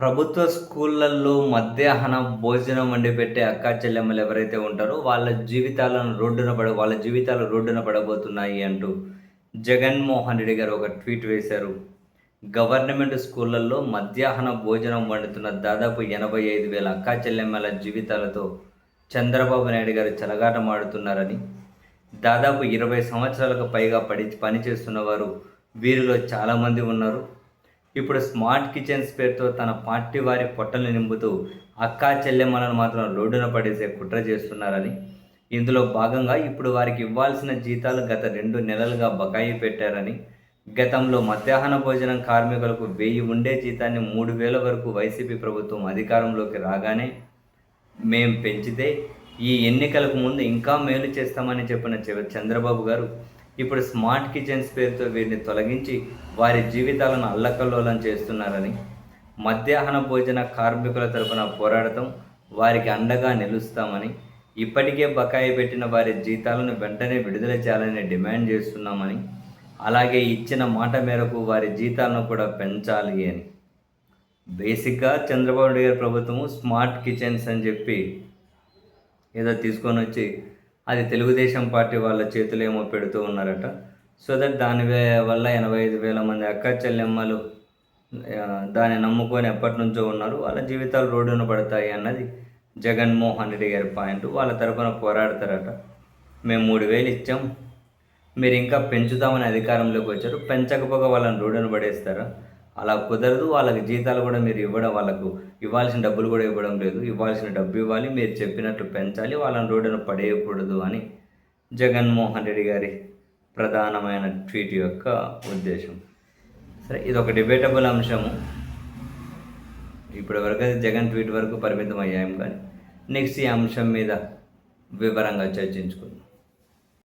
ప్రభుత్వ స్కూళ్ళల్లో మధ్యాహ్న భోజనం వండి పెట్టే అక్కా చెల్లెమ్మలు ఎవరైతే ఉంటారో వాళ్ళ జీవితాలు రోడ్డున పడబోతున్నాయి అంటూ జగన్మోహన్ రెడ్డి గారు ఒక ట్వీట్ వేశారు. గవర్నమెంట్ స్కూళ్ళల్లో మధ్యాహ్న భోజనం వండుతున్న దాదాపు 85,000 అక్కా చెల్లెమ్మల జీవితాలతో చంద్రబాబు నాయుడు గారు చెలగాటమాడుతున్నారని, దాదాపు 20 సంవత్సరాలకు పైగా పనిచేస్తున్న వారు వీరిలో చాలామంది ఉన్నారు. ఇప్పుడు స్మార్ట్ కిచెన్స్ పేరుతో తన పార్టీ వారి పొట్టలు నింపుతూ అక్కా చెల్లెమ్మలను మాత్రం రోడ్డున పడేసే కుట్ర చేస్తున్నారని, ఇందులో భాగంగా ఇప్పుడు వారికి ఇవ్వాల్సిన జీతాలు గత 2 నెలలుగా బకాయి పెట్టారని, గతంలో మధ్యాహ్న భోజనం కార్మికులకు 1000 ఉండే జీతాన్ని 3,000 వరకు వైసీపీ ప్రభుత్వం అధికారంలోకి రాగానే మేం పెంచితే ఈ ఎన్నికలకు ముందు ఇంకా మేలు చేస్తామని చెప్పిన చంద్రబాబు గారు ఇప్పుడు స్మార్ట్ కిచెన్స్ పేరుతో వీరిని తొలగించి వారి జీవితాలను అల్లకల్లోలం చేస్తున్నారని, మధ్యాహ్న భోజన కార్మికుల తరపున పోరాడటం, వారికి అండగా నిలుస్తామని, ఇప్పటికే బకాయి పెట్టిన వారి జీతాలను వెంటనే విడుదల చేయాలని డిమాండ్ చేస్తున్నామని, అలాగే ఇచ్చిన మాట మేరకు వారి జీతాలను కూడా పెంచాలి అని. బేసిక్గా చంద్రబాబు నాయుడు గారి ప్రభుత్వము స్మార్ట్ కిచెన్స్ అని చెప్పి ఏదో తీసుకొని వచ్చి అది తెలుగుదేశం పార్టీ వాళ్ళ చేతులేమో పెడుతూ ఉన్నారట. సో దట్ దాని వల్ల 85,000 మంది అక్క చెల్లెమ్మలు దాన్ని నమ్ముకొని ఎప్పటి నుంచో ఉన్నారు. వాళ్ళ జీవితాలు రోడ్డున పడతాయి అన్నది జగన్మోహన్ రెడ్డి గారి పాయింట్. వాళ్ళ తరపున పోరాడతారట. మేము 3,000 ఇచ్చాం, మీరు ఇంకా పెంచుతామని అధికారంలోకి వచ్చారు, పెంచకపోగా వాళ్ళని రోడ్డున పడేస్తారా? అలా కుదరదు. వాళ్ళకి జీతాలు కూడా మీరు వాళ్ళకు ఇవ్వాల్సిన డబ్బులు కూడా ఇవ్వడం లేదు. ఇవ్వాల్సిన డబ్బు ఇవ్వాలి, మీరు చెప్పినట్టు పెంచాలి, వాళ్ళని రోడ్డున పడేయకూడదు అని జగన్మోహన్ రెడ్డి గారి ప్రధానమైన ట్వీట్ యొక్క ఉద్దేశం. సరే, ఇది ఒక డిబేటబుల్ అంశము. ఇప్పటి వరకు జగన్ ట్వీట్ వరకు పరిమితం అయ్యాము, కానీ నెక్స్ట్ ఈ అంశం మీద వివరంగా చర్చించుకుందాం.